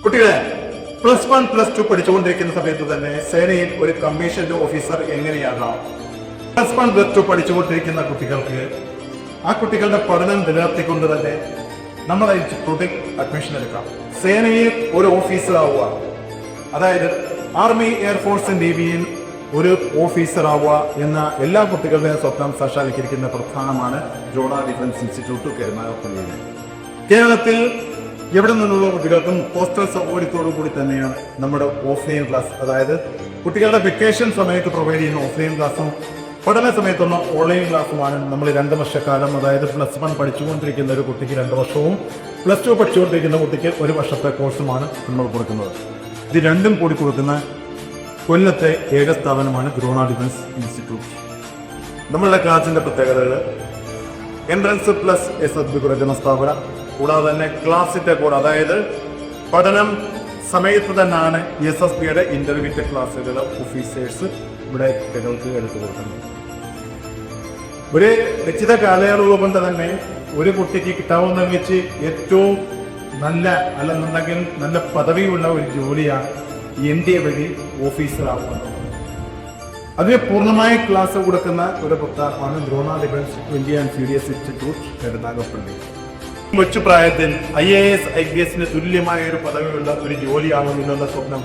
കുട്ടികളെ +1 +2 പഠിച്ചുകൊണ്ടിരിക്കുന്ന സമയത്ത് തന്നെ സേനയിൽ ഒരു കമ്മീഷൻഡ് ഓഫീസർ എങ്ങനെയാകാം? +1 +2 പഠിച്ചുകൊണ്ടിരിക്കുന്ന കുട്ടികൾക്ക് ആ കുട്ടികളുടെ പഠനം നിലനിർത്തിക്കൊണ്ട് തന്നെ നമ്മുടെ ഇൻസ്റ്റിറ്റ്യൂട്ടിൽ അഡ്മിഷൻ എടുക്കാം. സേനയിൽ ഒരു ഓഫീസർ ആവുക, അതായത് ആർമി, എയർഫോഴ്സ്, നേവിയിൽ ഒരു ഓഫീസർ ആവുക എന്ന എല്ലാ കുട്ടികളുടെയും സ്വപ്നം സാക്ഷാത്കരിക്കുന്ന പ്രസ്ഥാനമാണ് ജോണ ഡിഫൻസ് ഇൻസ്റ്റിറ്റ്യൂട്ട് കരുനാഗപ്പള്ളിയിൽ. കേരളത്തിൽ എവിടെ നിന്നുള്ള കുട്ടികൾക്കും പോസ്റ്റൽ സൗകര്യത്തോടു കൂടി തന്നെയാണ് നമ്മുടെ ഓഫ്ലൈൻ ക്ലാസ്, അതായത് കുട്ടികളുടെ വെക്കേഷൻ സമയത്ത് പ്രൊവൈഡ് ചെയ്യുന്ന ഓഫ്ലൈൻ ക്ലാസ്സും പഠന സമയത്തുള്ള ഓൺലൈൻ ക്ലാസ്സുമാണ് നമ്മൾ 2 വർഷക്കാലം, അതായത് +1 പഠിച്ചുകൊണ്ടിരിക്കുന്ന ഒരു കുട്ടിക്ക് 2 വർഷവും +2 പഠിച്ചുകൊണ്ടിരിക്കുന്ന കുട്ടിക്ക് 1 വർഷത്തെ കോഴ്സുമാണ് നമ്മൾ കൊടുക്കുന്നത്. ഇത് രണ്ടും കൂടി കൊടുക്കുന്ന കൊല്ലത്തെ ഏക സ്ഥാപനമാണ് ജോണ ഡിഫൻസ് ഇൻസ്റ്റിറ്റ്യൂട്ട്. നമ്മളുടെ ക്ലാസിന്റെ പ്രത്യേകതകൾ: എൻട്രൻസ് പ്ലസ് SSB കൊടുക്കുന്ന സ്ഥാപനം, കൂടാതെ തന്നെ ക്ലാസിന്റെ കൂടെ, അതായത് പഠനം സമയത്ത് തന്നെയാണ് SSBയുടെ ഇന്റർമീഡിയറ്റ് ക്ലാസ്സുകൾ ഓഫീസേഴ്സ് ഇവിടെ കുട്ടികൾക്ക് എടുത്തു കൊടുക്കുന്നത്. ഒരു നിശ്ചിത കാലയളവ് കൊണ്ട് തന്നെ ഒരു കുട്ടിക്ക് കിട്ടാവുന്ന വെച്ച് ഏറ്റവും നല്ല, അല്ലെന്നുണ്ടെങ്കിൽ നല്ല പദവിയുള്ള ഒരു ജോലിയാണ് NDA വഴി ഓഫീസറാവുന്നത്. അതിന് പൂർണ്ണമായ ക്ലാസ് കൊടുക്കുന്ന ഒരു പ്രസ്ഥാനമാണ് ജോണ defence India and CDS institute Karunagappally. കൊച്ചു പ്രായത്തിൽ IAS IPS തുല്യമായ ഒരു പദവിയുള്ള ഒരു ജോലിയാണെന്നുള്ള സ്വപ്നം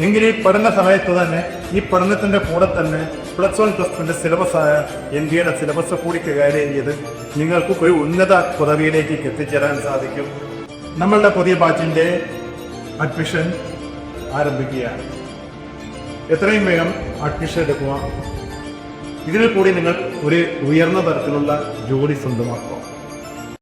എങ്കിൽ ഈ പഠന സമയത്ത് തന്നെ, ഈ പഠനത്തിന്റെ കൂടെ തന്നെ +1 +2 സിലബസായ NDAയുടെ സിലബസ് കൂടി കൈകാര്യം ചെയ്ത് നിങ്ങൾക്ക് ഒരു ഉന്നത പദവിയിലേക്ക് എത്തിച്ചേരാൻ സാധിക്കും. നമ്മളുടെ പുതിയ ബാച്ചിന്റെ അഡ്മിഷൻ ആരംഭിക്കുകയാണ്. എത്രയും വേഗം അഡ്മിഷൻ എടുക്കുക. ഇതിൽ കൂടി നിങ്ങൾ ഒരു ഉയർന്ന തരത്തിലുള്ള ജോലി സ്വന്തമാക്കുക.